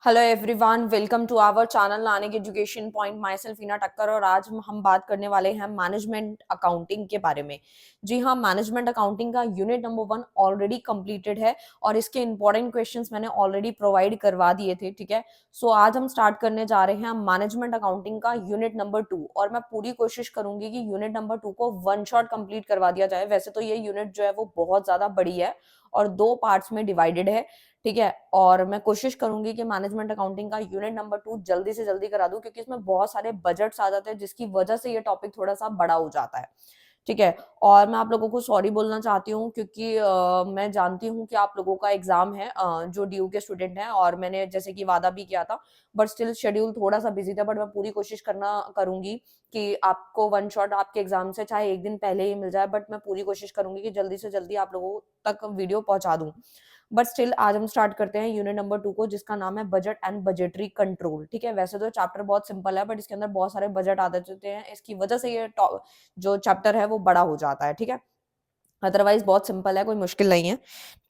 Hello everyone, welcome to our channel Nanik education point. Myself Heena Takkar और आज हम बात करने वाले हैं मैनेजमेंट अकाउंटिंग के बारे में। जी हाँ, मैनेजमेंट अकाउंटिंग का यूनिट नंबर 1 ऑलरेडी कंप्लीटेड है और इसके इंपॉर्टेंट क्वेश्चंस मैंने ऑलरेडी प्रोवाइड करवा दिए थे। ठीक है, सो आज हम स्टार्ट करने जा रहे हैं मैनेजमेंट अकाउंटिंग का यूनिट नंबर 2 और मैं पूरी कोशिश करूंगी कि यूनिट नंबर 2 को वन शॉट कंप्लीट करवा दिया जाए। वैसे तो ये यूनिट जो है वो बहुत ज्यादा बड़ी है और 2 पार्ट्स में डिवाइडेड है। ठीक है, और मैं कोशिश करूंगी कि मैनेजमेंट अकाउंटिंग का यूनिट नंबर 2 जल्दी से जल्दी करा दूं, क्योंकि इसमें बहुत सारे बजट्स आ जाते हैं जिसकी वजह से ये टॉपिक थोड़ा सा बड़ा हो जाता है। ठीक है, और मैं आप लोगों को सॉरी बोलना चाहती हूँ क्योंकि मैं जानती हूँ कि आप लोगों का एग्जाम है, जो ड्यू के स्टूडेंट हैं, और मैंने जैसे कि वादा भी किया था, बट स्टिल शेड्यूल थोड़ा सा बिजी था। बट मैं पूरी कोशिश करना करूंगी कि आपको वन शॉट आपके एग्जाम से चाहे एक दिन पहले ही मिल जाए, बट मैं पूरी कोशिश करूंगी कि जल्दी से जल्दी आप लोगों तक वीडियो पहुंचा दूं। बट स्टिल आज हम स्टार्ट करते हैं यूनिट नंबर 2 को, जिसका नाम है बजट एंड बजटरी कंट्रोल। ठीक है, वैसे तो चैप्टर बहुत सिंपल है, बट इसके अंदर बहुत सारे बजट आ जाते हैं, इसकी वजह से ये जो चैप्टर है वो बड़ा हो जाता है। ठीक है, अदरवाइज बहुत सिंपल है, कोई मुश्किल नहीं है।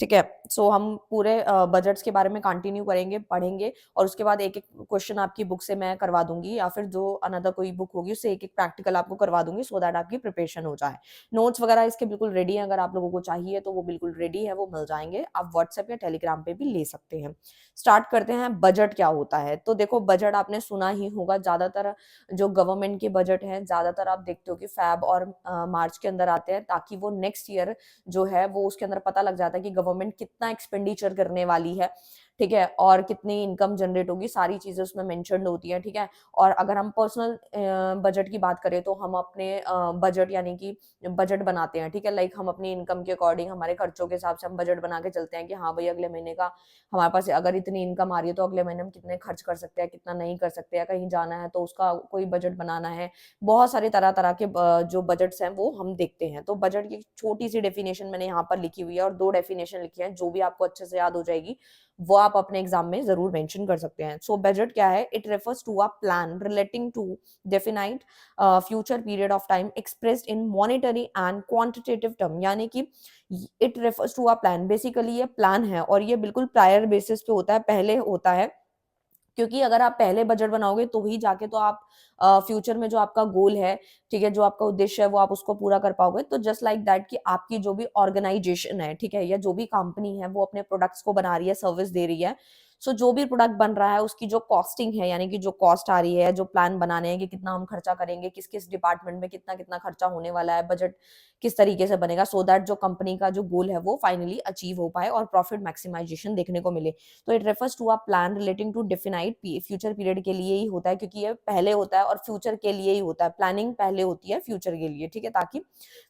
ठीक है, सो हम पूरे बजट्स के बारे में कंटिन्यू करेंगे, पढ़ेंगे, और उसके बाद एक एक क्वेश्चन आपकी बुक से मैं करवा दूंगी, या फिर जो अनदर कोई बुक होगी उससे एक एक प्रैक्टिकल आपको करवा दूंगी, सो दैट आपकी प्रिपरेशन हो जाए। नोट्स वगैरह इसके बिल्कुल रेडी है, अगर आप लोगों को चाहिए तो वो बिल्कुल रेडी है, वो मिल जाएंगे, आप व्हाट्सएप या टेलीग्राम पे भी ले सकते हैं। स्टार्ट करते हैं, बजट क्या होता है। तो देखो, बजट आपने सुना ही होगा, ज्यादातर जो गवर्नमेंट के बजट हैं ज्यादातर आप देखते हो कि फैब और मार्च के अंदर आते हैं, ताकि वो नेक्स्ट ईयर जो है वो उसके अंदर पता लग जाता है कि गवर्नमेंट कितना एक्सपेंडिचर करने वाली है। ठीक है, और कितनी इनकम जनरेट होगी, सारी चीजें उसमें मेंशन्ड होती है। ठीक है, और अगर हम पर्सनल बजट की बात करें तो हम अपने बजट यानी कि बजट बनाते हैं। ठीक है, लाइक हम अपनी इनकम के अकॉर्डिंग हमारे खर्चों के हिसाब से हम बजट बना के चलते हैं कि हाँ भाई, अगले महीने का हमारे पास अगर इतनी इनकम आ रही है तो अगले महीने हम कितने खर्च कर सकते हैं, कितना नहीं कर सकते हैं, कहीं जाना है तो उसका कोई बजट बनाना है। बहुत सारे तरह तरह के जो बजट्स हैं वो हम देखते हैं। तो बजट की छोटी सी डेफिनेशन मैंने यहाँ पर लिखी हुई है, और 2 डेफिनेशन लिखी है, जो भी आपको अच्छे से याद हो जाएगी वो आप अपने एग्जाम में जरूर मेंशन कर सकते हैं। सो बजट क्या है? It refers to a plan relating to definite future period of time expressed in monetary and quantitative term, यानी कि it refers to a plan. Basically ये प्लान है और ये बिल्कुल प्रायर बेसिस पे होता है, पहले होता है, क्योंकि अगर आप पहले बजट बनाओगे तो ही जाके तो आप फ्यूचर में जो आपका गोल है, ठीक है, जो आपका उद्देश्य है, वो आप उसको पूरा कर पाओगे। तो जस्ट लाइक दैट कि आपकी जो भी ऑर्गेनाइजेशन है, ठीक है, या जो भी कंपनी है वो अपने प्रोडक्ट्स को बना रही है, सर्विस दे रही है, सो जो भी प्रोडक्ट बन रहा है उसकी जो कॉस्टिंग है, यानी कि जो कॉस्ट आ रही है, जो प्लान बनाने हैं कि कितना हम खर्चा करेंगे, किस किस डिपार्टमेंट में कितना कितना खर्चा होने वाला है, बजट किस तरीके से बनेगा, सो दैट जो कंपनी का जो गोल है वो फाइनली अचीव हो पाए और प्रॉफिट मैक्सिमाइजेशन देखने को मिले। तो it refers to a plan relating to defined future period के लिए ही होता है, क्योंकि ये पहले होता है और फ्यूचर के लिए ही होता है। प्लानिंग पहले होती है फ्यूचर के लिए। ठीक है, ताकि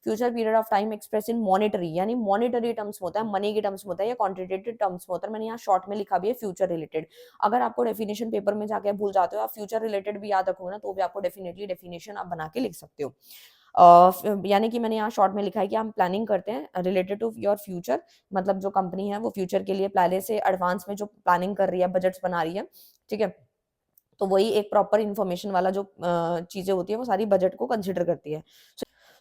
future period of time express in monetary, यानी मॉनिटरी टर्म्स में होता है, मनी के टर्म्स में होता है, या क्वांटिटेटिव टर्म्स में होता है। मैंने यहाँ शॉर्ट में लिखा भी है फ्यूचर रिलेटेड। अगर आपको डेफिनेशन पेपर में जाके भूल जाते हो, आप फ्यूचर रिलेटेड भी याद रखोगे ना, तो भी आपको डेफिनेटली डेफिनेशन आप बना के लिख सकते हो। यानी कि मैंने यहाँ शॉर्ट में लिखा है कि हम प्लानिंग करते हैं रिलेटेड टू योर फ्यूचर, मतलब जो कंपनी है वो फ्यूचर के लिए पहले से एडवांस में जो प्लानिंग कर रही है, बजट्स बना रही है। ठीक है, तो वही एक प्रॉपर इन्फॉर्मेशन वाला जो चीजें होती है वो सारी बजट को कंसिडर करती है।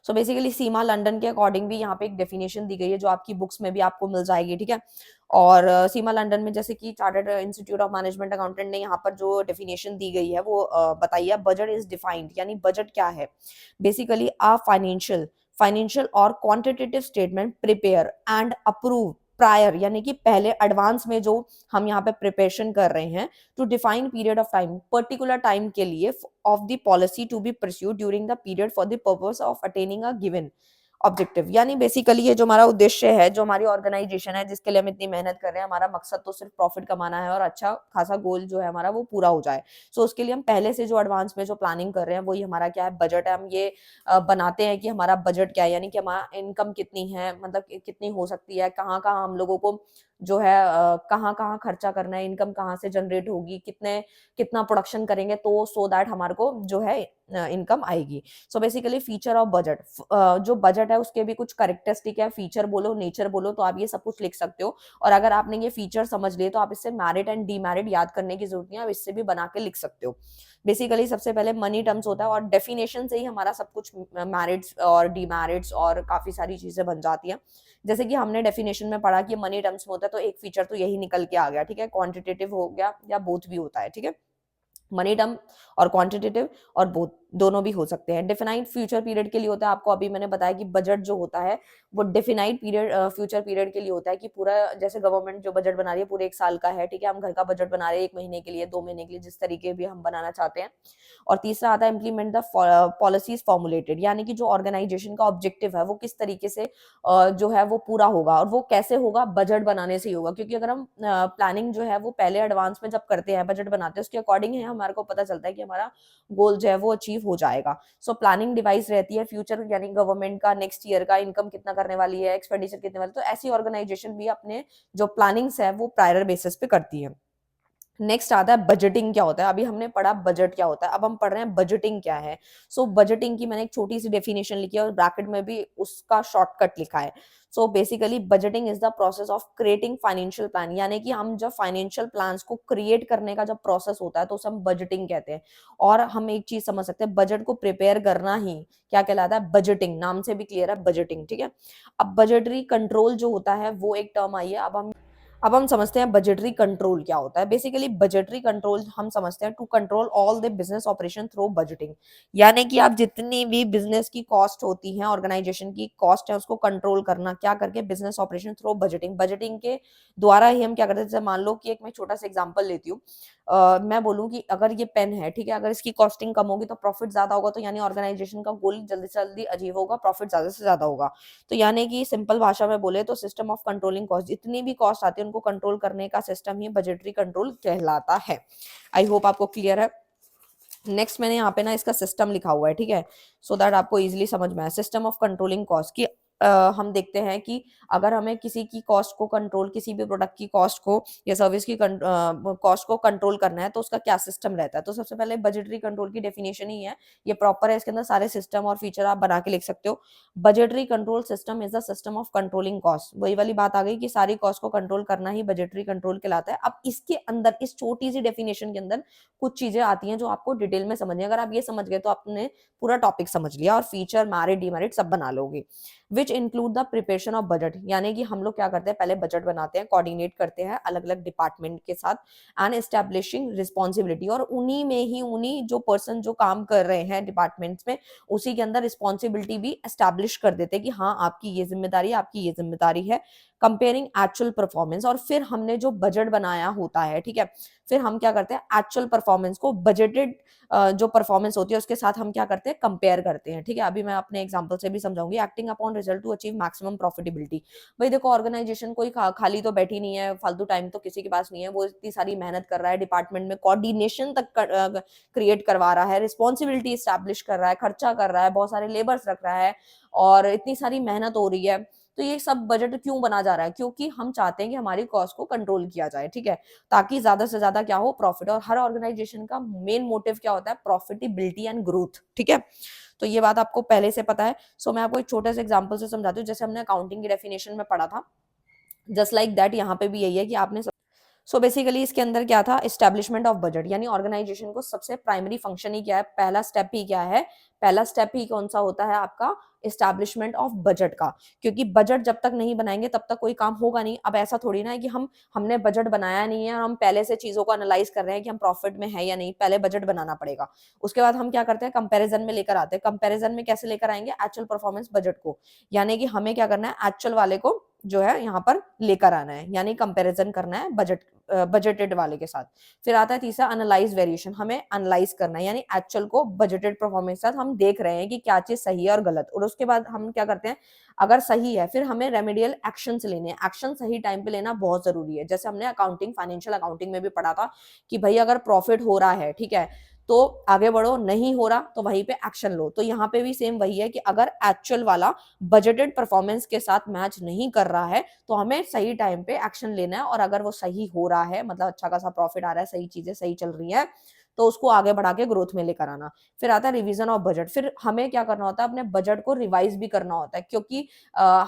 सो बेसिकली सीमा लंदन के अकॉर्डिंग भी यहाँ पे एक डेफिनेशन दी गई है, जो आपकी बुक्स में भी आपको मिल जाएगी। ठीक है, और सीमा लंदन में जैसे कि chartered institute of management accountant ने यहाँ पर जो डेफिनेशन दी गई है वो बताई है। बजट इज डिफाइंड, यानी बजट क्या है? बेसिकली आ फाइनेंशियल और quantitative statement prepare and approve prior, यानी कि पहले एडवांस में जो हम यहाँ पे प्रिपरेशन कर रहे हैं, to define period of time, particular time के लिए, of the policy to be pursued during the period for the purpose of attaining a given objective. यानी बेसिकली ये जो हमारा उद्देश्य है, जो हमारी ऑर्गेनाइजेशन है, जिसके लिए हम इतनी मेहनत कर रहे हैं, हमारा मकसद तो सिर्फ प्रॉफिट कमाना है और अच्छा खासा गोल जो है हमारा वो पूरा हो जाए। सो उसके लिए हम पहले से जो एडवांस में जो प्लानिंग कर रहे हैं वही हमारा क्या है? बजट है। हम ये बनाते हैं कि हमारा बजट क्या है, यानी कि हमारा इनकम कितनी है, मतलब कितनी हो सकती है, कहाँ कहाँ हम लोगों को जो है कहाँ कहाँ खर्चा करना है, इनकम कहाँ से जनरेट होगी, कितना प्रोडक्शन करेंगे, तो सो दैट हमारे को जो है इनकम आएगी। So basically feature of budget, जो बजट है उसके भी कुछ करेक्टरिस्टिक है, फीचर बोलो नेचर बोलो, तो आप ये सब कुछ लिख सकते हो। और अगर आपने ये फीचर समझ लिए तो आप इससे मैरिट एंड डीमेरिट याद करने की जरूरत नहीं है, आप इससे भी बना के लिख सकते हो। बेसिकली सबसे पहले मनी टर्म्स होता है और डेफिनेशन से ही हमारा सब कुछ मैरिट्स और डीमेरिट्स और काफी सारी चीजें बन जाती हैं। जैसे कि हमने डेफिनेशन में पढ़ा कि मनी टर्म्स में होता है, तो एक फीचर तो यही निकल के आ गया, ठीक है, क्वांटिटेटिव हो गया या बोथ भी होता है, ठीक है, मनी टर्म और क्वांटिटेटिव और बोथ दोनों भी हो सकते हैं। डिफिनाइट फ्यूचर पीरियड के लिए होता है, आपको अभी मैंने बताया कि बजट जो होता है वो डिफिनाइट पीरियड फ्यूचर पीरियड के लिए होता है, कि पूरा जैसे गवर्नमेंट जो बजट बना रही है पूरे एक साल का है, ठीक है, हम घर का बजट बना रहे हैं 1 महीने के लिए, 2 महीने के लिए, जिस तरीके भी हम बनाना चाहते हैं। और तीसरा आता है इम्प्लीमेंट द पॉलिसीज फॉर्मुलेटेड, यानी कि जो ऑर्गेनाइजेशन का ऑब्जेक्टिव है वो किस तरीके से जो है वो पूरा होगा, और वो कैसे होगा, बजट बनाने से ही होगा। क्योंकि अगर हम प्लानिंग जो है वो पहले एडवांस में जब करते हैं, बजट बनाते हैं, उसके अकॉर्डिंग है हमारे को पता चलता है कि हमारा गोल जो है वो अचीव हो जाएगा। सो प्लानिंग डिवाइस रहती है फ्यूचर, यानी गवर्नमेंट का नेक्स्ट ईयर का इनकम कितना करने वाली है, एक्सपेंडिचर कितने वाली, तो ऐसी ऑर्गेनाइजेशन भी अपने जो प्लानिंग्स है वो प्रायर बेसिस पे करती है। नेक्स्ट आता है बजटिंग क्या होता है। अभी हमने पढ़ा बजट क्या होता है, अब हम पढ़ रहे हैं बजटिंग क्या है। सो बजटिंग की मैंने एक छोटी सी डेफिनेशन लिखी है और ब्रैकेट में भी उसका शॉर्टकट लिखा है। So basically budgeting is the process of creating financial plan, यानी कि हम जब फाइनेंशियल प्लान्स को क्रिएट करने का जब प्रोसेस होता है तो उसे हम बजटिंग कहते हैं। और हम एक चीज समझ सकते हैं, बजट को प्रिपेयर करना ही क्या कहलाता है, बजटिंग, नाम से भी क्लियर है बजटिंग, ठीक है। अब बजटरी कंट्रोल जो होता है वो एक टर्म आई है। अब हम समझते हैं बजटरी कंट्रोल क्या होता है। बेसिकली बजटरी कंट्रोल हम समझते हैं to control all the business operation through budgeting, यानी कि आप जितनी भी बिजनेस की कॉस्ट होती है, ऑर्गेनाइजेशन की कॉस्ट है, उसको कंट्रोल करना क्या करके, business operation through budgeting. Budgeting के द्वारा ही हम क्या करते हैं, जैसे मान लो कि एक मैं छोटा सा एग्जांपल लेती हूँ, मैं बोलूँ कि अगर ये पेन है, ठीक है, अगर इसकी कॉस्टिंग कम होगी तो प्रॉफिट ज्यादा होगा, तो यानी ऑर्गेनाइजेशन का गोल जल्दी से जल्दी अचीव होगा, प्रॉफिट ज्यादा से ज्यादा होगा। तो यानी कि सिंपल भाषा में बोले तो सिस्टम ऑफ कंट्रोलिंग कॉस्ट, जितनी भी कॉस्ट आती है उनको कंट्रोल करने का सिस्टम ही बजटरी कंट्रोल कहलाता है। आई होप आपको क्लियर है। नेक्स्ट मैंने यहाँ पे ना इसका सिस्टम लिखा हुआ है, ठीक है, सो दैट आपको इजीली समझ में आए। सिस्टम ऑफ कंट्रोलिंग कॉस्ट की हम देखते हैं कि अगर हमें किसी की कॉस्ट को कंट्रोल, किसी भी प्रोडक्ट की कॉस्ट को या सर्विस की कॉस्ट को कंट्रोल करना है तो उसका क्या सिस्टम रहता है। तो सबसे पहले बजटरी कंट्रोल की डेफिनेशन ही है, ये प्रॉपर है, इसके अंदर सारे सिस्टम और फीचर आप बना के लिख सकते हो। Budgetary control system is the system of controlling cost, वही वाली बात आ गई कि सारी कॉस्ट को कंट्रोल करना ही बजटरी कंट्रोल कहलाता है। अब इसके अंदर इस छोटी सी डेफिनेशन के अंदर कुछ चीजें आती हैं जो आपको डिटेल में समझनी है। अगर आप ये समझ गए तो आपने पूरा टॉपिक समझ लिया और फीचर मैरिट डीमेरिट सब बना लोगे। Which include the preparation of budget, यानी कि हम लोग क्या करते हैं, पहले बजट बनाते हैं, कोऑर्डिनेट करते हैं अलग अलग डिपार्टमेंट के साथ, एंड एस्टेब्लिशिंग रिस्पॉन्सिबिलिटी, और उन्हीं में ही उन्हीं जो पर्सन जो काम कर रहे हैं डिपार्टमेंट्स में उसी के अंदर रिस्पॉन्सिबिलिटी भी एस्टेब्लिश कर देते हैं कि हाँ आपकी ये जिम्मेदारी है, आपकी ये जिम्मेदारी है। कंपेयरिंग एक्चुअल परफॉर्मेंस, और फिर हमने जो बजट बनाया होता है, ठीक है, फिर हम क्या करते हैं एक्चुअल परफॉर्मेंस को बजटेड जो परफॉर्मेंस होती है उसके साथ हम क्या करते हैं, कंपेयर करते हैं, ठीक है। अभी मैं अपने एग्जांपल से भी समझाऊंगी। Acting upon result to achieve maximum profitability, भाई देखो ऑर्गेनाइजेशन कोई खाली तो बैठी नहीं है, फालतू टाइम तो किसी के पास नहीं है, वो इतनी सारी मेहनत कर रहा है, डिपार्टमेंट में कोऑर्डिनेशन तक क्रिएट करवा रहा है, रिस्पॉन्सिबिलिटी स्टैब्लिश कर रहा है, खर्चा कर रहा है, बहुत सारे लेबर्स रख रहा है और इतनी सारी मेहनत हो रही है। तो ये सब बजट क्यों बना जा रहा है, क्योंकि हम चाहते हैं कि हमारी कॉस्ट को कंट्रोल किया जाए, ठीक है, ताकि ज्यादा से ज्यादा क्या हो, प्रॉफिट। और हर ऑर्गेनाइजेशन का मेन मोटिव क्या होता है, प्रॉफिटेबिलिटी एंड ग्रोथ, ठीक है। तो ये बात आपको पहले से पता है। सो मैं आपको एक छोटे से एग्जांपल से समझाती हूँ। जैसे हमने अकाउंटिंग की डेफिनेशन में पढ़ा था, जस्ट लाइक दैट यहाँ पे भी यही है कि आपने सो बेसिकली इसके अंदर क्या था, एस्टेब्लिशमेंट ऑफ बजट, यानी ऑर्गेनाइजेशन को सबसे प्राइमरी फंक्शन ही क्या है, पहला स्टेप ही क्या है, पहला स्टेप ही कौन सा होता है आपका, एस्टेब्लिशमेंट ऑफ बजट का। क्योंकि बजट जब तक नहीं बनाएंगे तब तक कोई काम होगा नहीं। अब ऐसा थोड़ी ना है कि हमने बजट बनाया नहीं है और हम पहले से चीजों को एनालाइज कर रहे हैं कि हम प्रॉफिट में है या नहीं, पहले बजट बनाना पड़ेगा। उसके बाद हम क्या करते हैं, कंपैरिजन में लेकर आते हैं। कंपैरिजन में कैसे लेकर आएंगे, एक्चुअल परफॉर्मेंस बजट को, यानी कि हमें क्या करना है, एक्चुअल वाले को जो है यहाँ पर लेकर आना है, यानी कंपैरिजन करना है बजटेड वाले के साथ। फिर आता है तीसरा एनालाइज वेरिएशन, हमें एनालाइज करना है, यानी एक्चुअल को बजटेड परफॉर्मेंस के साथ हम देख रहे हैं कि क्या चीज सही है और गलत। और उसके बाद हम क्या करते हैं, अगर सही है फिर हमें रेमेडियल एक्शंस लेने हैं। एक्शन सही टाइम पे लेना बहुत जरूरी है। जैसे हमने अकाउंटिंग, फाइनेंशियल अकाउंटिंग में भी पढ़ा था कि भाई अगर प्रॉफिट हो रहा है, ठीक है, तो आगे बढ़ो, नहीं हो रहा तो वहीं पे एक्शन लो। तो यहाँ पे भी सेम वही है कि अगर एक्चुअल वाला बजटेड परफॉर्मेंस के साथ मैच नहीं कर रहा है तो हमें सही टाइम पे एक्शन लेना है। और अगर वो सही हो रहा है, मतलब अच्छा खासा प्रॉफिट आ रहा है, सही चीजें सही चल रही है, तो उसको आगे बढ़ा के ग्रोथ में लेकर आना। फिर आता है रिवीजन ऑफ बजट, फिर हमें क्या करना होता है, अपने बजट को रिवाइज भी करना होता है, क्योंकि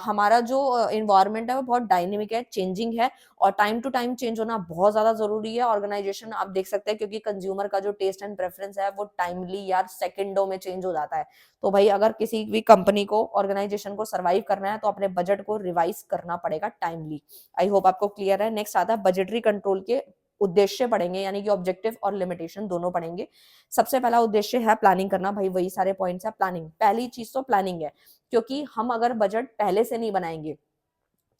हमारा जो इन्वायरमेंट है वो बहुत डायनेमिक है, चेंजिंग है, और टाइम टू टाइम चेंज होना बहुत ज्यादा जरूरी है। ऑर्गेनाइजेशन आप देख सकते हैं, क्योंकि कंज्यूमर का जो टेस्ट एंड प्रेफरेंस है वो टाइमली यार सेकंडों में चेंज हो जाता है। तो भाई अगर किसी भी कंपनी को, ऑर्गेनाइजेशन को सर्वाइव करना है तो अपने बजट को रिवाइज करना पड़ेगा टाइमली। आई होप आपको क्लियर है। नेक्स्ट आता है बजटरी कंट्रोल के उद्देश्य पढ़ेंगे, यानी कि ऑब्जेक्टिव और लिमिटेशन दोनों पढ़ेंगे। सबसे पहला उद्देश्य है प्लानिंग करना, भाई वही सारे पॉइंट्स है। प्लानिंग, पहली चीज तो प्लानिंग है, क्योंकि हम अगर बजट पहले से नहीं बनाएंगे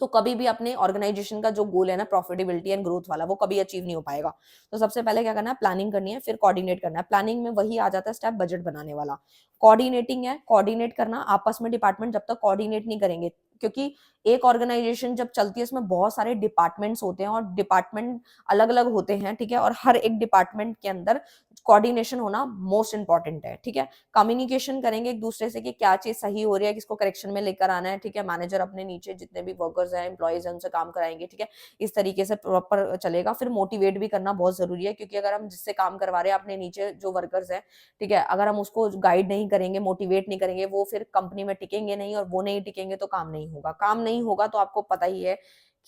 तो कभी भी अपने ऑर्गेनाइजेशन का जो गोल है ना, प्रॉफिटेबिलिटी एंड ग्रोथ वाला, वो कभी अचीव नहीं हो पाएगा। तो सबसे पहले क्या करना है, प्लानिंग करनी है, फिर कोऑर्डिनेट करना है। प्लानिंग में वही आ जाता है स्टेप बजट बनाने वाला। कोऑर्डिनेटिंग है, कोऑर्डिनेट करना आपस में डिपार्टमेंट जब तक कोऑर्डिनेट नहीं करेंगे, क्योंकि एक ऑर्गेनाइजेशन जब चलती है उसमें बहुत सारे डिपार्टमेंट्स होते हैं और डिपार्टमेंट अलग अलग होते हैं, ठीक है, और हर एक डिपार्टमेंट के अंदर कोऑर्डिनेशन होना मोस्ट इंपॉर्टेंट है, ठीक है। कम्युनिकेशन करेंगे एक दूसरे से कि क्या चीज सही हो रही है, किसको करेक्शन में लेकर आना है, ठीक है। मैनेजर अपने नीचे जितने भी वर्कर्स हैं, एम्प्लॉयज हैं, उनसे काम कराएंगे, ठीक है। इस तरीके से प्रॉपर चलेगा। फिर मोटिवेट भी करना बहुत जरूरी है, क्योंकि अगर हम जिससे काम करवा रहे हैं अपने नीचे जो वर्कर्स हैं, ठीक है, अगर हम उसको गाइड नहीं करेंगे, मोटिवेट नहीं करेंगे, वो फिर कंपनी में टिकेंगे नहीं, और वो नहीं टिकेंगे तो काम नहीं होगा। काम नहीं होगा तो आपको पता ही है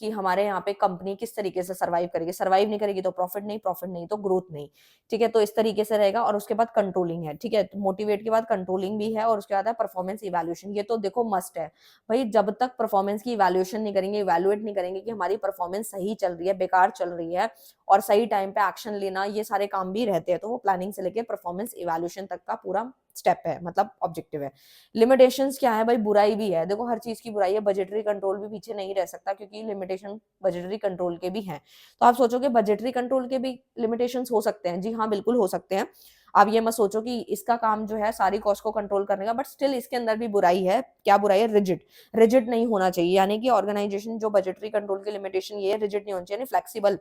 कि हमारे यहाँ पे कंपनी किस तरीके से सर्वाइव करेगी। सर्वाइव नहीं करेगी तो प्रॉफिट नहीं, प्रॉफिट नहीं तो ग्रोथ नहीं, ठीक है। तो इस तरीके से रहेगा। और उसके बाद कंट्रोलिंग है, ठीक है। तो मोटिवेट के बाद कंट्रोलिंग भी है, और उसके बाद है परफॉर्मेंस इवैल्यूएशन। ये तो देखो मस्ट है भाई, जब तक परफॉर्मेंस की इवैल्यूएशन नहीं करेंगे, इवैल्यूएट नहीं करेंगे कि हमारी परफॉर्मेंस सही चल रही है, बेकार चल रही है, और सही टाइम पे एक्शन लेना, ये सारे काम भी रहते हैं। तो वो प्लानिंग से लेके परफॉर्मेंस इवैल्यूएशन तक का पूरा स्टेप है, मतलब ऑब्जेक्टिव है। लिमिटेशंस क्या है भाई, बुराई भी है, देखो हर चीज की बुराई है, बजटरी कंट्रोल भी पीछे नहीं रह सकता, क्योंकि लिमिटेशन बजटरी कंट्रोल के भी हैं। तो आप सोचोगे बजटरी कंट्रोल के भी लिमिटेशंस हो सकते हैं, जी हाँ बिल्कुल हो सकते हैं। आप ये मत सोचो कि इसका काम जो है सारी कॉस्ट को कंट्रोल करने का, बट स्टिल इसके अंदर भी बुराई है। क्या बुराई है, रिजिड। रिजिड नहीं होना चाहिए, यानी कि ऑर्गेनाइजेशन जो बजटरी कंट्रोल की लिमिटेशन ये है, रिजिड नहीं होना चाहिए, फ्लेक्सिबल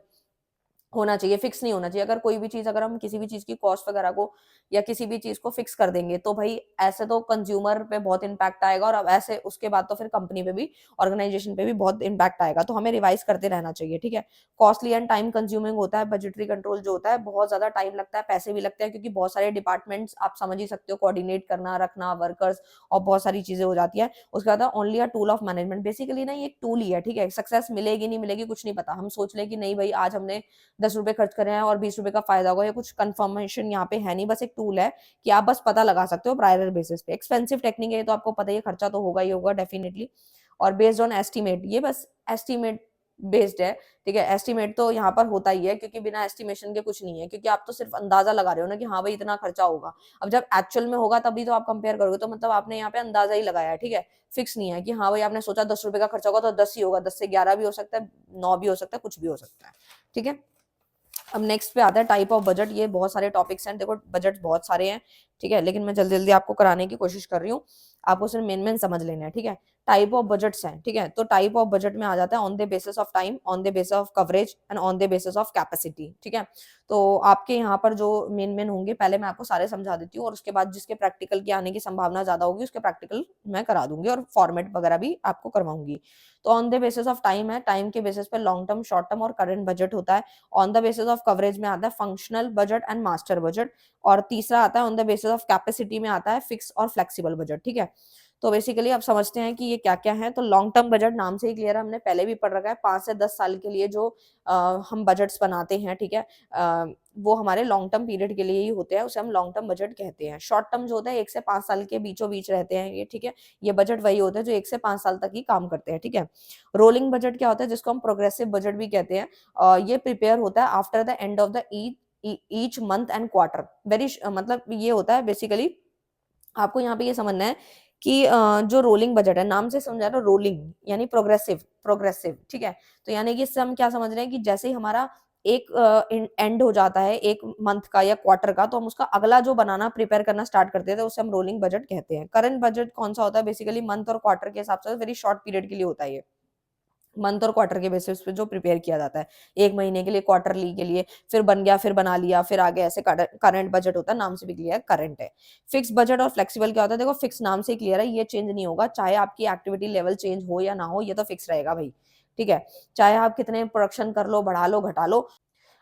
होना चाहिए, फिक्स नहीं होना चाहिए। अगर कोई भी चीज, अगर हम किसी भी चीज की कॉस्ट वगैरह को या किसी भी चीज को फिक्स कर देंगे, तो भाई ऐसे तो कंज्यूमर पे बहुत इंपैक्ट आएगा, और अब ऐसे उसके बाद तो फिर कंपनी पे भी, ऑर्गेनाइजेशन पे भी बहुत इंपैक्ट आएगा। तो हमें रिवाइज करते रहना चाहिए, ठीक है। कॉस्टली एंड टाइम कंज्यूमिंग होता है बजटरी कंट्रोल जो होता है, बहुत ज्यादा टाइम लगता है, पैसे भी लगते हैं, क्योंकि बहुत सारे डिपार्टमेंट्स आप समझ ही सकते हो, कोऑर्डिनेट करना, रखना, वर्कर्स, और बहुत सारी चीजें हो जाती है। उसके बाद only a tool of management, basically ना ये एक टूल ही है, ठीक है। सक्सेस मिलेगी नहीं मिलेगी कुछ नहीं पता, हम सोच ले कि नहीं भाई आज हमने 10 रुपए खर्च करे हैं और 20 रुपए का फायदा होगा, या कुछ कंफर्मेशन यहाँ पे है नहीं, बस एक टूल है कि आप बस पता लगा सकते हो प्रायर बेसिस पे। एक्सपेंसिव टेक्निक है तो आपको पता ही है, खर्चा तो होगा ही होगा डेफिनेटली। और बेस्ड ऑन एस्टिमेट, ये बस एस्टिमेट बेस्ड है, ठीक है। एस्टिमेट तो यहाँ पर होता ही है, क्योंकि बिना एस्टिमेशन के कुछ नहीं है, क्योंकि आप तो सिर्फ अंदाजा लगा रहे हो ना कि हाँ भाई इतना खर्चा होगा। अब जब एक्चुअल में होगा तभी तो आप कंपेयर करोगे, तो मतलब आपने यहाँ पे अंदाजा ही लगाया है, ठीक है। फिक्स नहीं है कि हाँ भाई आपने सोचा 10 रुपए का खर्चा होगा तो 10 ही होगा, 10 से 11 भी हो सकता है, 9 भी हो सकता है, कुछ भी हो सकता है, ठीक है। अब नेक्स्ट पे आता है टाइप ऑफ बजट। ये बहुत सारे टॉपिक्स हैं, देखो बजट बहुत सारे हैं, ठीक है, लेकिन मैं जल्दी जल्दी आपको कराने की कोशिश कर रही हूँ। आपको सिर्फ मेन मेन समझ लेना है, ठीक है। टाइप ऑफ बजट्स हैं, ठीक है। तो टाइप ऑफ बजट में आ जाता है on the basis of time, on the basis of coverage and on the basis of capacity, ठीक है। तो आपके यहाँ पर जो मेन मेन होंगे, पहले मैं आपको सारे समझा देती हूँ, और उसके बाद जिसके प्रैक्टिकल की आने की संभावना ज्यादा होगी उसके प्रैक्टिकल मैं करा दूंगी, और फॉर्मेट वगैरह भी आपको करवाऊंगी। तो on the basis of time है, टाइम के बेसिस पे लॉन्ग टर्म, शॉर्ट टर्म और करंट बजट होता है। On the basis of coverage में आता है functional budget and master budget, और तीसरा आता है on the basis of capacity में आता है फिक्स और फ्लेक्सिबल बजट, ठीक है। तो बेसिकली आप समझते हैं कि ये क्या क्या है। तो लॉन्ग टर्म बजट नाम से ही क्लियर है, हमने पहले भी पढ़ रखा है, 5 से 10 साल के लिए जो हम बजट्स बनाते हैं, ठीक है, वो हमारे लॉन्ग टर्म पीरियड के लिए ही होते हैं, उसे हम लॉन्ग टर्म बजट कहते हैं। शॉर्ट टर्म जो होता है 1 से 5 साल के बीचों बीच रहते हैं ये, ठीक है। ये बजट वही होते हैं जो 1 से 5 साल तक ही काम करते हैं, ठीक है। रोलिंग बजट क्या होता है, जिसको हम प्रोग्रेसिव बजट भी कहते हैं, ये प्रिपेयर होता है after the end of the each month and quarter. Very मतलब ये होता है बेसिकली, आपको यहाँ पे ये समझना है कि जो रोलिंग बजट है, नाम से समझा रहे हो, रोलिंग यानी प्रोग्रेसिव, प्रोग्रेसिव, ठीक है। तो यानी कि इससे हम क्या समझ रहे हैं कि जैसे ही हमारा एक एंड हो जाता है एक मंथ का या क्वार्टर का, तो हम उसका अगला जो बनाना प्रिपेयर करना स्टार्ट करते हैं, तो उसे हम रोलिंग बजट कहते हैं। करंट बजट कौन सा होता है, बेसिकली मंथ और क्वार्टर के हिसाब से वेरी शॉर्ट पीरियड के लिए होता है ये, मंथ और क्वार्टर के बेसिस पे जो प्रिपेयर किया जाता है, 1 महीने के लिए, क्वार्टरली के लिए, फिर बन गया, फिर बना लिया, फिर आगे ऐसे करंट बजट होता है, नाम से भी क्लियर है करंट है। फिक्स बजट और फ्लेक्सिबल क्या होता है, देखो फिक्स नाम से ही क्लियर है, ये चेंज नहीं होगा, चाहे आपकी एक्टिविटी लेवल चेंज हो या ना हो, ये तो फिक्स रहेगा भाई, ठीक है। चाहे आप कितने प्रोडक्शन कर लो, बढ़ा लो, घटा लो,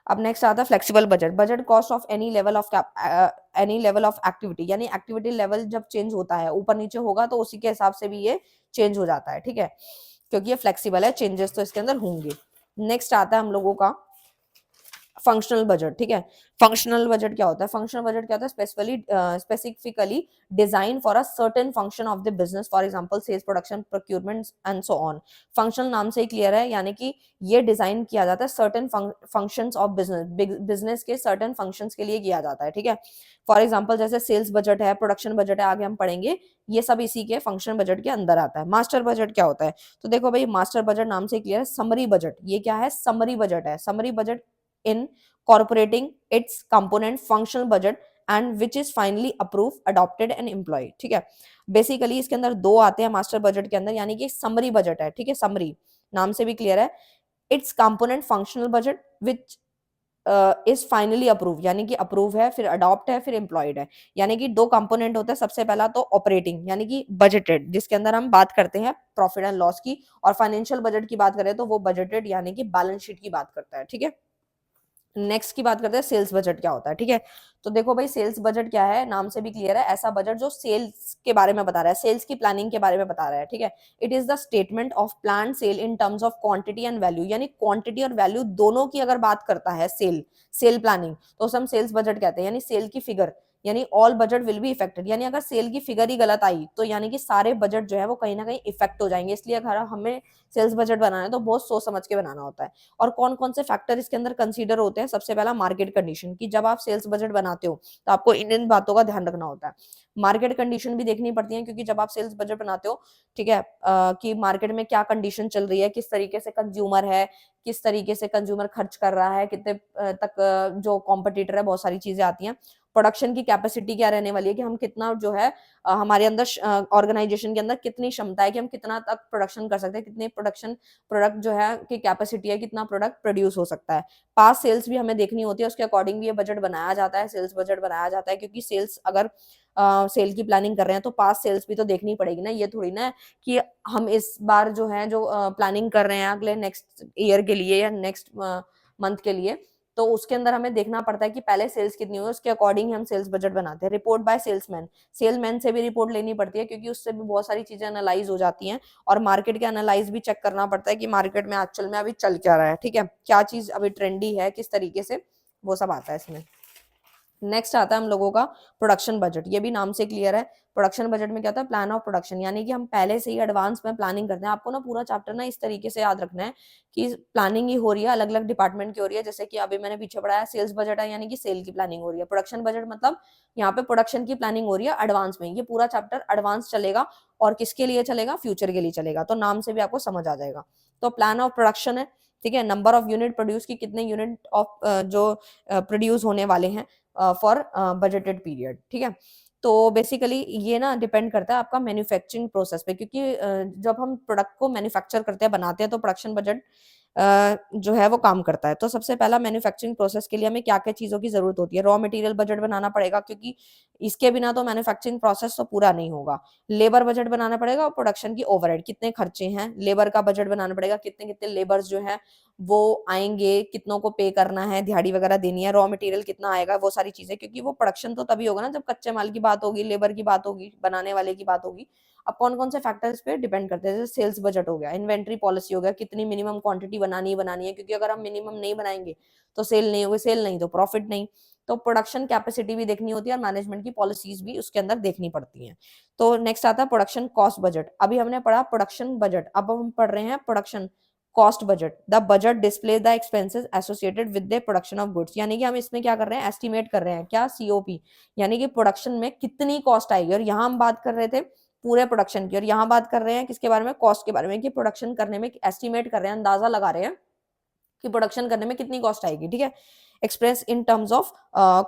अब नेक्स्ट आता है flexible budget, budget cost of any level of activity, यानी एक्टिविटी लेवल जब चेंज होता है ऊपर नीचे होगा तो उसी के हिसाब से भी ये चेंज हो जाता है, ठीक है, क्योंकि ये फ्लेक्सिबल है, चेंजेस तो इसके अंदर होंगे। नेक्स्ट आता है हम लोगों का फंक्शनल बजट, ठीक है। फंक्शनल बजट क्या होता है? फंक्शनल बजट क्या होता है? Specifically design for a certain function of the business, for example sales, production, procurement and so on. Functional नाम से ही क्लियर है, यानी कि ये डिजाइन किया जाता है सर्टेन फंक्शंस ऑफ बिजनेस के सर्टेन फंक्शंस के लिए किया जाता है, ठीक है। फॉर एग्जांपल जैसे सेल्स बजट है, प्रोडक्शन बजट है, आगे हम पढ़ेंगे, ये सब इसी के फंक्शन बजट के अंदर आता है। मास्टर बजट क्या होता है? तो देखो भाई, मास्टर बजट नाम से क्लियर है, समरी बजट। ये क्या है? समरी बजट है। Summary budget incorporating its component functional budget and which is finally approved, adopted and employed, ठीक है। बेसिकली इसके अंदर दो आते हैं मास्टर बजट के अंदर, यानी कि समरी बजट है, ठीक है, समरी नाम से भी क्लियर है। It's component functional budget which is finally approve, यानी कि अप्रूव है, फिर अडॉप्ट है, फिर एम्प्लॉयड है। यानी कि दो कंपोनेंट होते हैं, सबसे पहला तो ऑपरेटिंग यानी कि बजटेड, जिसके अंदर हम बात करते हैं प्रॉफिट एंड लॉस की, और फाइनेंशियल बजट की बात करें तो वो बजटेड यानी कि बैलेंस शीट की बात करता है, ठीक है। नेक्स्ट की बात करते हैं सेल्स बजट क्या होता है, ठीक है। तो देखो भाई, सेल्स बजट क्या है? नाम से भी क्लियर है, ऐसा बजट जो सेल्स के बारे में बता रहा है, सेल्स की प्लानिंग के बारे में बता रहा है, ठीक है। It is the statement of plan sale in terms of quantity and value, यानी क्वांटिटी और वैल्यू दोनों की अगर बात करता है सेल प्लानिंग, तो उसे हम सेल्स बजट कहते हैं, यानी सेल की फिगर, यानी all budget will be affected, यानी अगर सेल की फिगर ही गलत आई तो यानी कि सारे बजट जो है वो कहीं ना कहीं इफेक्ट हो जाएंगे। इसलिए अगर हमें सेल्स बजट बनाना है तो बहुत सोच समझ के बनाना होता है। और कौन कौन से फैक्टर इसके अंदर कंसीडर होते हैं? सबसे पहला मार्केट कंडीशन, की जब आप सेल्स बजट बनाते हो तो आपको इन बातों का ध्यान रखना होता है। मार्केट कंडीशन भी देखनी पड़ती है, क्योंकि जब आप सेल्स बजट बनाते हो, ठीक है, कि मार्केट में क्या कंडीशन चल रही है, किस तरीके से कंज्यूमर है, किस तरीके से कंज्यूमर खर्च कर रहा है, कितने तक जो कॉम्पिटिटर है, बहुत सारी चीजें आती हैं। प्रोडक्शन की कैपेसिटी क्या रहने वाली है, कि हम कितना जो है हमारे अंदर ऑर्गेनाइजेशन के अंदर कितनी क्षमता है कि हम कितना तक प्रोडक्शन कर सकते हैं, कितने प्रोडक्शन प्रोडक्ट जो है की कैपेसिटी है, कितना प्रोडक्ट प्रोड्यूस हो सकता है। पास सेल्स भी हमें देखनी होती है, उसके अकॉर्डिंग भी ये बजट बनाया जाता है, सेल्स बजट बनाया जाता है, क्योंकि सेल्स अगर सेल की प्लानिंग कर रहे हैं तो पास सेल्स भी तो देखनी पड़ेगी ना। ये थोड़ी ना कि हम इस बार जो है जो प्लानिंग कर रहे हैं अगले नेक्स्ट ईयर के लिए या नेक्स्ट मंथ के लिए, तो उसके अंदर हमें देखना पड़ता है कि पहले सेल्स कितनी हुई, उसके अकॉर्डिंग हम सेल्स बजट बनाते हैं। रिपोर्ट बाय सेल्समैन, सेलमैन से भी रिपोर्ट लेनी पड़ती है, क्योंकि उससे भी बहुत सारी चीजें एनालाइज हो जाती हैं, और मार्केट के एनालाइज भी चेक करना पड़ता है कि मार्केट में एक्चुअल में अभी चल क्या रहा है, ठीक है, क्या चीज अभी ट्रेंडी है, किस तरीके से, वो सब आता है इसमें। नेक्स्ट आता है हम लोगों का प्रोडक्शन बजट, ये भी नाम से क्लियर है। प्रोडक्शन बजट में क्या होता है? प्लान ऑफ प्रोडक्शन, यानी कि हम पहले से ही एडवांस में प्लानिंग करते हैं। आपको ना पूरा चैप्टर ना इस तरीके से याद रखना है कि प्लानिंग ही हो रही है, अलग अलग डिपार्टमेंट की हो रही है। जैसे कि अभी मैंने पीछे पढ़ाया सेल्स बजट है, यानी कि सेल की प्लानिंग हो रही है। प्रोडक्शन बजट मतलब यहाँ पे प्रोडक्शन की प्लानिंग हो रही है एडवांस में। ये पूरा चैप्टर एडवांस चलेगा, और किसके लिए चलेगा? फ्यूचर के लिए चलेगा। तो नाम से भी आपको समझ आ जाएगा। तो प्लान ऑफ प्रोडक्शन है, ठीक है, नंबर ऑफ यूनिट प्रोड्यूस की, कितने यूनिट ऑफ जो प्रोड्यूस होने वाले हैं फॉर बजटेड पीरियड, ठीक है। तो बेसिकली ये ना डिपेंड करता है आपका मैन्युफैक्चरिंग प्रोसेस पे, क्योंकि जब हम प्रोडक्ट को मैन्युफैक्चर करते हैं, बनाते हैं, तो प्रोडक्शन बजट जो है वो काम करता है। तो सबसे पहला मैन्युफैक्चरिंग प्रोसेस के लिए हमें क्या-क्या चीज़ों की ज़रूरत होती है? रॉ मटेरियल बजट बनाना पड़ेगा, क्योंकि इसके बिना तो मैन्युफैक्चरिंग प्रोसेस तो पूरा नहीं होगा। लेबर बजट बनाना पड़ेगा, और प्रोडक्शन की ओवरहेड कितने खर्चे हैं, लेबर का बजट बनाना पड़ेगा, कितने-कितने लेबर्स जो हैं वो आएँगे, कितनों को पे करना है, दिहाड़ी वगैरह देनी है, रॉ मटेरियल कितना आएगा, वो सारी चीज़ें, क्योंकि वो प्रोडक्शन तो तभी होगा ना जब कच्चे माल की बात होगी, लेबर की बात होगी, बनाने वाले की बात होगी। अब कौन-कौन से फैक्टर्स पे डिपेंड करते हैं? जैसे सेल्स बजट हो गया, इन्वेंटरी पॉलिसी हो गया, कितनी मिनिमम क्वांटिटी बनानी है, क्योंकि अगर हम मिनिमम नहीं बनाएँगे तो सेल नहीं होगी, सेल नहीं तो प्रॉफिट नहीं। तो प्रोडक्शन कैपेसिटी भी देखनी होती है, और मैनेजमेंट की पॉलिसीज भी उसके अंदर देखनी पड़ती हैं। तो नेक्स्ट आता है प्रोडक्शन कॉस्ट बजट। अभी हमने पढ़ा प्रोडक्शन बजट, अब हम पढ़ रहे हैं production cost budget. The budget display the expenses associated with the production of goods, यानी कि हम इसमें क्या कर रहे हैं? एस्टिमेट कर रहे हैं, क्या? सीओपी, यानी कि प्रोडक्शन में कितनी कॉस्ट आएगी। और यहाँ हम बात कर रहे थे पूरे प्रोडक्शन की, और यहाँ बात कर रहे हैं किसके बारे में? कॉस्ट के बारे में, कि प्रोडक्शन करने में एस्टिमेट कर रहे हैं, अंदाजा लगा रहे हैं कि प्रोडक्शन करने में कितनी कॉस्ट आएगी, ठीक है। Express in terms of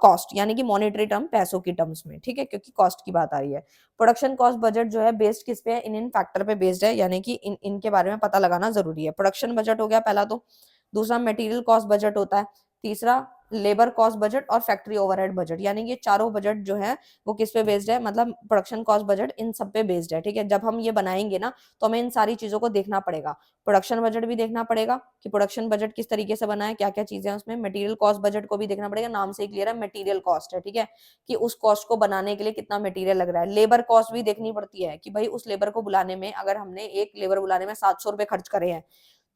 cost, यानी कि मॉनेटरी टर्म, पैसों की टर्म्स में, ठीक है, क्योंकि कॉस्ट की बात आ रही है। प्रोडक्शन कॉस्ट बजट जो है बेस्ड किस पे है? इन फैक्टर पे बेस्ड है, यानी कि इनके बारे में पता लगाना जरूरी है। प्रोडक्शन बजट हो गया पहला तो। दूसरा मटेरियल कॉस्ट बजट होता है। तीसरा लेबर कॉस्ट बजट और फैक्ट्री ओवरहेड बजट, यानी कि चारों बजट जो है वो किस पे बेस्ड है, मतलब प्रोडक्शन कॉस्ट बजट इन सब पे बेस्ड है। ठीक है, जब हम ये बनाएंगे ना तो हमें इन सारी चीजों को देखना पड़ेगा। प्रोडक्शन बजट भी देखना पड़ेगा कि प्रोडक्शन बजट किस तरीके से बना है, क्या क्या चीजें हैं उसमें। मटेरियल कॉस्ट बजट को भी देखना पड़ेगा, नाम से ही क्लियर है मटेरियल कॉस्ट है। ठीक है, कि उस कॉस्ट को बनाने के लिए कितना मटेरियल लग रहा है। लेबर कॉस्ट भी देखनी पड़ती है कि भाई उस लेबर को बुलाने में, अगर हमने एक लेबर बुलाने में 700 रुपए खर्च करे हैं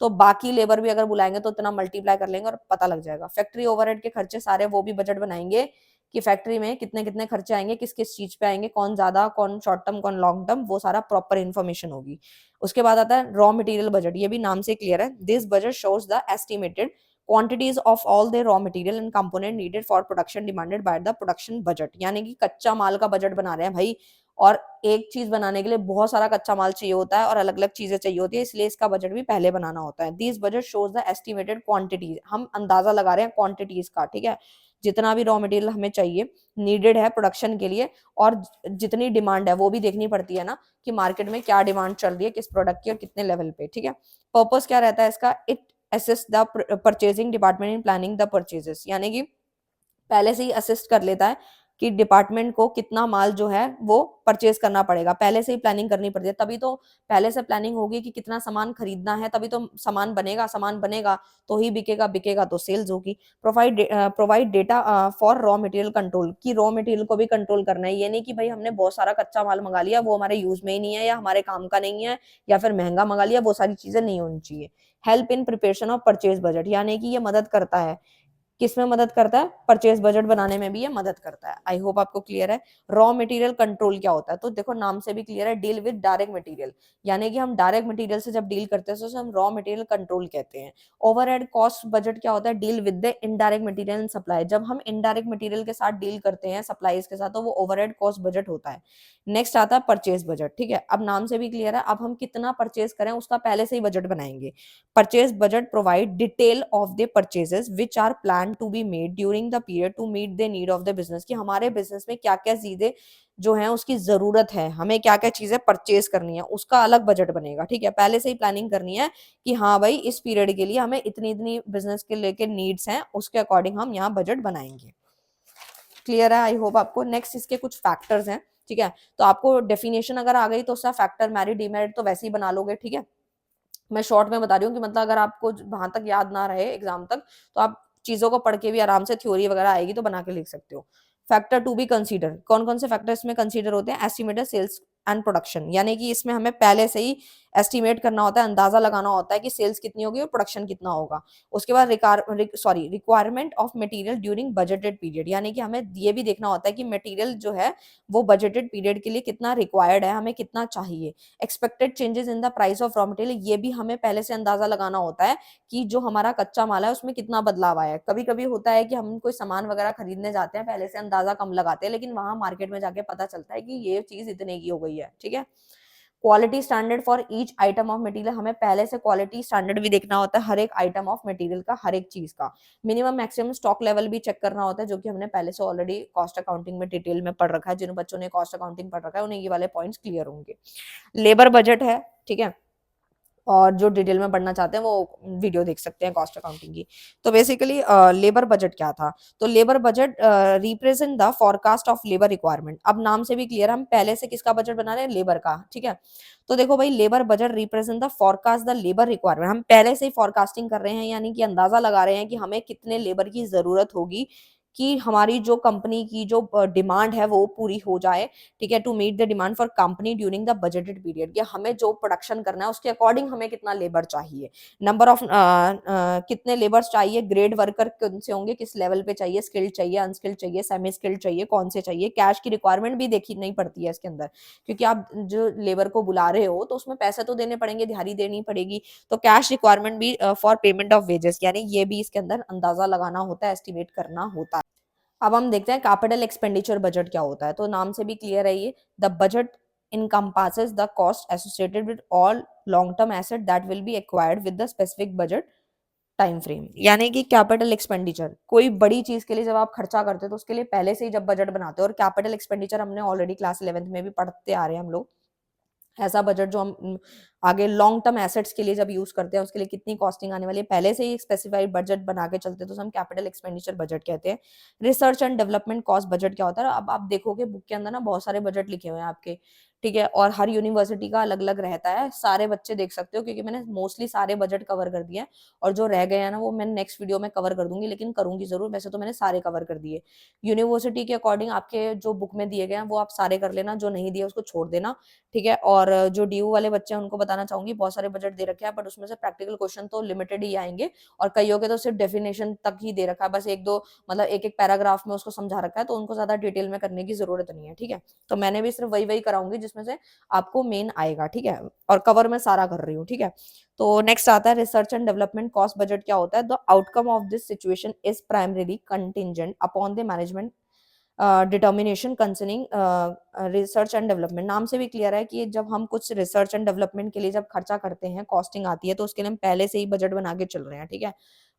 तो बाकी लेबर भी अगर बुलाएंगे तो इतना मल्टीप्लाई कर लेंगे और पता लग जाएगा। फैक्ट्री ओवरहेड के खर्चे सारे वो भी बजट बनाएंगे कि फैक्ट्री में कितने कितने खर्चे आएंगे, किस किस चीज पे आएंगे, कौन ज्यादा, कौन शॉर्ट टर्म, कौन लॉन्ग टर्म, वो सारा प्रॉपर इन्फॉर्मेशन होगी। उसके बाद आता है रॉ मटेरियल बजट, ये भी नाम से क्लियर है। This budget shows the estimated quantities of all the raw material and component needed for production demanded by the production budget, यानी कि कच्चा माल का बजट बना रहे हैं भाई। और एक चीज बनाने के लिए बहुत सारा कच्चा माल चाहिए होता है और अलग अलग चीजें चाहिए होती है, इसलिए इसका बजट भी पहले बनाना होता है। This budget shows the estimated quantities, हम अंदाजा लगा रहे हैं क्वांटिटीज का। ठीक है, जितना भी रॉ मटेरियल हमें चाहिए, नीडेड है प्रोडक्शन के लिए, और जितनी डिमांड है वो भी देखनी पड़ती है ना कि मार्केट में क्या डिमांड चल रही है किस प्रोडक्ट की और कितने लेवल पे। ठीक है, पर्पस क्या रहता है इसका, it assist the purchasing department in planning the purchases, यानी कि पहले से ही असिस्ट कर लेता है कि डिपार्टमेंट को कितना माल जो है वो परचेज करना पड़ेगा, पहले से ही प्लानिंग करनी पड़ती है। तभी तो पहले से प्लानिंग होगी कि कितना सामान खरीदना है, तभी तो सामान बनेगा, सामान बनेगा तो ही बिकेगा, बिकेगा तो सेल्स होगी। Provide data for raw material control, कि रॉ मटेरियल को भी कंट्रोल करना है। ये नहीं कि भाई हमने बहुत सारा कच्चा माल मंगा लिया, वो हमारे यूज में ही नहीं है या हमारे काम का नहीं है या फिर महंगा मंगा लिया, वो सारी चीजें नहीं होनी चाहिए। Help in preparation of purchase budget, यानी कि ये मदद करता है, किसमें मदद करता है, परचेज बजट बनाने में भी ये मदद करता है। आई होप आपको क्लियर है। रॉ मटेरियल कंट्रोल क्या होता है, तो देखो नाम से भी क्लियर है, डील विद डायरेक्ट मटेरियल, यानी कि हम डायरेक्ट मटेरियल से जब डील करते हैं तो उसे हम रॉ मटेरियल कंट्रोल कहते हैं। ओवरहेड कॉस्ट बजट क्या होता है, deal with the indirect material and supply, जब हम इनडायरेक्ट मटेरियल के साथ डील करते हैं, सप्लाईज के साथ, तो वो ओवरहेड कॉस्ट बजट होता है। नेक्स्ट आता है परचेज बजट। ठीक है, अब नाम से भी क्लियर है, अब हम कितना परचेज करें उसका पहले से ही बजट बनाएंगे। Purchase budget provide detail of the purchases which are planned to be made during the period to meet the need of the business, कि हमारे बिजनेस में क्या क्या चीजें जो है उसकी जरूरत है, हमें क्या क्या चीजें परचेज करनी है, उसका अलग बजट बनेगा। ठीक है, पहले से ही प्लानिंग करनी है कि हाँ भाई इस पीरियड के लिए हमें इतनी इतनी बिजनेस के लेके नीड्स हैं, उसके अकॉर्डिंग हम यहाँ बजट बनाएंगे। क्लियर है, आई होप आपको। नेक्स्ट इसके कुछ फैक्टर्स हैं। ठीक है, तो आपको डेफिनेशन अगर आ गई तो उसका फैक्टर मेरिट डिमेरिट तो वैसे ही बना लोगे। ठीक है, मैं शॉर्ट में बता रही हूँ कि मतलब अगर आपको वहां तक याद ना रहे एग्जाम तक, तो आप चीजों को पढ़ के भी आराम से, थ्योरी वगैरह आएगी तो बना के लिख सकते हो। फैक्टर टू बी कंसीडर, कौन कौन से फैक्टर इसमें कंसीडर होते हैं, एस्टिमेटेड सेल्स एंड प्रोडक्शन, यानी कि इसमें हमें पहले से ही एस्टिमेट करना होता है, अंदाजा लगाना होता है कि सेल्स कितनी होगी और प्रोडक्शन कितना होगा। उसके बाद requirement of material during budgeted period, यानी कि हमें ये भी देखना होता है कि मटेरियल जो है वो बजटेड पीरियड के लिए कितना रिक्वायर्ड है, हमें कितना चाहिए। Expected changes in the price of raw material, ये भी हमें पहले से अंदाजा लगाना होता है कि जो हमारा कच्चा माल है उसमें कितना बदलाव आया है। कभी कभी होता है कि हम कोई सामान वगैरह खरीदने जाते हैं, पहले से अंदाजा कम लगाते हैं, लेकिन वहां मार्केट में जाके पता चलता है कि ये चीज इतने की हो गई है। ठीक है, quality standard for each item of material, हमें पहले से क्वालिटी स्टैंडर्ड भी देखना होता है हर एक आइटम ऑफ मटेरियल का, हर एक चीज का। मिनिमम मैक्सिमम स्टॉक लेवल भी चेक करना होता है, जो कि हमने पहले से ऑलरेडी कॉस्ट अकाउंटिंग में डिटेल में पढ़ रखा है। जिन बच्चों ने कॉस्ट अकाउंटिंग पढ़ रखा है उन्हें ये वाले पॉइंट्स क्लियर होंगे। लेबर बजट है। ठीक है, और जो डिटेल में पढ़ना चाहते हैं वो वीडियो देख सकते हैं कॉस्ट अकाउंटिंग की। तो बेसिकली लेबर बजट क्या था, तो labour budget represent the forecast of labour requirement. अब नाम से भी क्लियर, हम पहले से किसका बजट बना रहे हैं, लेबर का। ठीक है, तो देखो भाई labour budget represent the forecast the labour requirement, हम पहले से ही फॉरकास्टिंग कर रहे हैं, यानी कि अंदाजा लगा रहे हैं कि हमें कितने लेबर की जरूरत होगी कि हमारी जो कंपनी की जो डिमांड है वो पूरी हो जाए। ठीक है, to meet the demand for company during the budgeted period, या हमें जो प्रोडक्शन करना है उसके अकॉर्डिंग हमें कितना लेबर चाहिए, नंबर ऑफ कितने लेबर्स चाहिए, ग्रेड वर्कर कौन से होंगे, किस लेवल पे चाहिए, स्किल्ड चाहिए, अनस्किल्ड चाहिए, सेमी स्किल्ड चाहिए, कौन से चाहिए। कैश की रिक्वायरमेंट भी देखी नहीं पड़ती है इसके अंदर, क्योंकि आप जो लेबर को बुला रहे हो तो उसमें पैसे तो देने पड़ेंगे, दिहाड़ी देनी पड़ेगी, तो कैश रिक्वायरमेंट भी फॉर पेमेंट ऑफ वेजेस, यानी ये भी इसके अंदर अंदाजा लगाना होता है, एस्टिमेट करना होता है। अब हम देखते हैं कैपिटल एक्सपेंडिचर बजट क्या होता है, तो नाम से भी क्लियर है ये, the budget encompasses the cost associated with all long term asset that will be acquired with the specific budget time frame, यानी कि कैपिटल एक्सपेंडिचर, कोई बड़ी चीज के लिए जब आप खर्चा करते हो तो उसके लिए पहले से ही जब बजट बनाते हो, और कैपिटल एक्सपेंडिचर हमने ऑलरेडी क्लास 11th में भी पढ़ते आ रहे हैं हम लोग, ऐसा बजट जो हम आगे लॉन्ग टर्म एसेट्स के लिए जब यूज करते हैं उसके लिए कितनी कॉस्टिंग आने वाली है, पहले से ही स्पेसिफाइड बजट बना के चलते हैं तो हम कैपिटल एक्सपेंडिचर बजट कहते हैं। Research and development cost budget क्या होता है, अब आप देखोगे बुक के अंदर ना बहुत सारे बजट लिखे हुए हैं आपके, ठीक है, और हर यूनिवर्सिटी का अलग अलग रहता है, सारे बच्चे देख सकते हो क्योंकि मैंने मोस्टली सारे बजट कवर कर दिए हैं, और जो रह गए हैं ना वो मैं नेक्स्ट वीडियो में कवर कर दूंगी, लेकिन करूंगी जरूर, वैसे तो मैंने सारे कवर कर दिए। यूनिवर्सिटी के अकॉर्डिंग आपके जो बुक में दिए गए हैं वो आप सारे कर लेना, जो नहीं दिए उसको छोड़ देना, ठीक है। और जो डीयू वाले बच्चे हैं उनको बताना चाहूंगी, बहुत सारे बजट दे रखे हैं बट उसमें से प्रैक्टिकल क्वेश्चन तो लिमिटेड ही आएंगे, और कईयों के तो सिर्फ डेफिनेशन तक ही दे रखा है, बस एक दो मतलब एक एक पैराग्राफ में उसको समझा रखा है, तो उनको ज्यादा डिटेल में करने की जरूरत नहीं है, ठीक है। तो मैंने भी सिर्फ वही वही कराऊंगी जिसमें से आपको मेन आएगा, ठीक है, और कवर मैं सारा कर रही हूँ, ठीक है। तो नेक्स्ट आता है research and development cost budget क्या होता है, the outcome of this situation is primarily contingent upon the management determination concerning research and development. नाम से भी क्लियर है कि जब हम कुछ रिसर्च एंड डेवलपमेंट के लिए जब खर्चा करते हैं, कॉस्टिंग आती है, तो उसके लिए हम पहले से ही बजट बना के चल रहे हैं, ठीक है।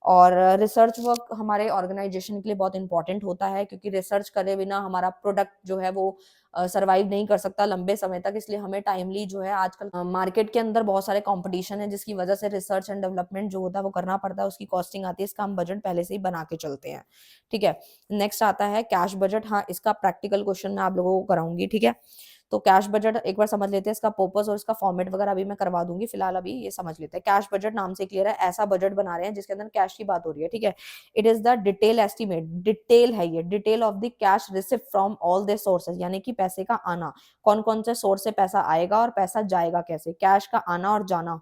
और रिसर्च वर्क हमारे ऑर्गेनाइजेशन के लिए बहुत इंपॉर्टेंट होता है, क्योंकि रिसर्च करे बिना हमारा प्रोडक्ट जो है वो सर्वाइव नहीं कर सकता लंबे समय तक, इसलिए हमें टाइमली जो है आजकल मार्केट के अंदर बहुत सारे कंपटीशन है जिसकी वजह से रिसर्च एंड डेवलपमेंट जो होता है वो करना पड़ता है, उसकी कॉस्टिंग आती है, इसका हम बजट पहले से ही बना के चलते हैं, ठीक है। नेक्स्ट आता है कैश बजट। हाँ, इसका प्रैक्टिकल क्वेश्चन मैं आप लोगों को कराऊंगी, ठीक है। तो कैश बजट एक बार समझ लेते हैं, इसका पर्पस और इसका फॉर्मेट वगैरह अभी मैं करवा दूंगी, फिलहाल अभी ये समझ लेते हैं। कैश बजट नाम से क्लियर है, ऐसा बजट बना रहे हैं जिसके अंदर कैश की बात हो रही है, ठीक है। It is the detail estimate, detail है ये, detail of the cash receipt from all the sources, यानी कि पैसे का आना, कौन कौन से सोर्स से पैसा आएगा और पैसा जाएगा कैसे, कैश का आना और जाना,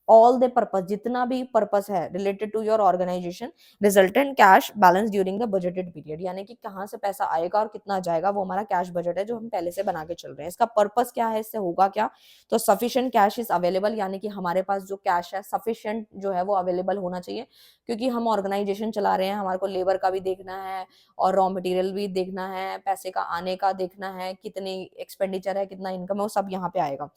ऑल द पर्पस, जितना भी पर्पस है related to your organisation, resultant cash balance during the budgeted period, यानी कि कहाँ से पैसा आएगा और कितना जाएगा, वो हमारा कैश बजट है जो हम पहले से बना के चल रहे हैं। इसका पर्पस क्या है, इससे होगा क्या, तो सफिशिएंट कैश इज अवेलेबल, यानी कि हमारे पास जो कैश है सफिशिएंट जो है वो अवेलेबल होना चाहिए, क्योंकि हम ऑर्गेनाइजेशन चला रहे हैं, हमारे को लेबर का भी देखना है और रॉ मटेरियल भी देखना है, पैसे का आने का देखना है, कितनी एक्सपेंडिचर है, कितना इनकम है, वो सब यहाँ पे आएगा।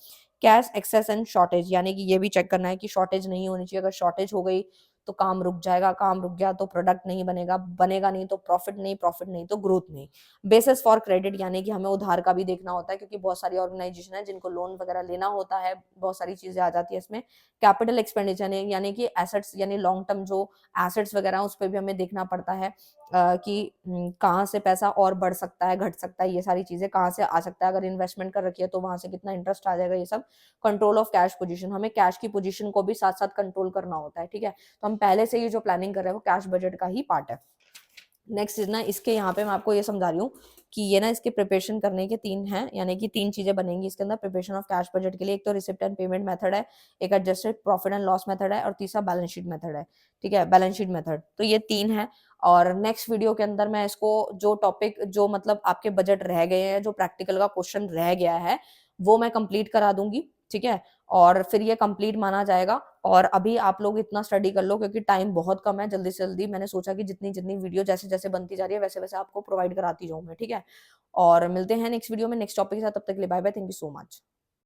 कैश एक्सेस एंड शॉर्टेज, यानी कि ये भी चेक करना है कि शॉर्टेज नहीं होनी चाहिए, अगर शॉर्टेज हो गई तो काम रुक जाएगा, काम रुक गया तो प्रोडक्ट नहीं बनेगा, बनेगा नहीं तो प्रॉफिट नहीं, प्रॉफिट नहीं तो ग्रोथ नहीं। बेसिस फॉर क्रेडिट, यानी कि हमें उधार का भी देखना होता है, क्योंकि बहुत सारी ऑर्गेनाइजेशन है जिनको लोन वगैरह लेना होता है, बहुत सारी चीजें आ जाती है इसमें। कैपिटल एक्सपेंडिचर यानी कि एसेट्स, यानी लॉन्ग टर्म जो एसेट्स वगैरह उस पर भी हमें देखना पड़ता है कि कहाँ से पैसा और बढ़ सकता है, घट सकता है, ये सारी चीजें कहाँ से आ सकता है, अगर इन्वेस्टमेंट कर रखी है तो वहां से कितना इंटरेस्ट आ जाएगा, ये सब। कंट्रोल ऑफ कैश पोजीशन, हमें कैश की पोजीशन को भी साथ साथ कंट्रोल करना होता है, ठीक है। तो हम पहले से ही जो प्लानिंग कर रहे हैं वो कैश बजट का ही पार्ट है। नेक्स्ट इज ना, इसके यहाँ पे मैं आपको ये समझा रही हूँ कि ये ना इसके प्रिपरेशन करने के तीन हैं, यानी कि तीन चीजें बनेंगी इसके अंदर प्रिपरेशन ऑफ कैश बजट के लिए। एक तो रिसिप्ट एंड पेमेंट मेथड है, एक adjusted profit and loss method है, और तीसरा बैलेंस शीट मेथड है, ठीक है, बैलेंस शीट मेथड। तो ये तीन है, और नेक्स्ट वीडियो के अंदर मैं इसको जो टॉपिक जो मतलब आपके बजट रह गए हैं, जो प्रैक्टिकल का क्वेश्चन रह गया है वो मैं कंप्लीट करा दूंगी, ठीक है, और फिर ये कंप्लीट माना जाएगा। और अभी आप लोग इतना स्टडी कर लो क्योंकि टाइम बहुत कम है, जल्दी से जल्दी मैंने सोचा कि जितनी जितनी वीडियो जैसे जैसे बनती जा रही है वैसे वैसे आपको प्रोवाइड कराती जाऊँ मैं, ठीक है। और मिलते हैं नेक्स्ट वीडियो में नेक्स्ट टॉपिक के साथ, तब तक के लिए bye bye, thank you so much.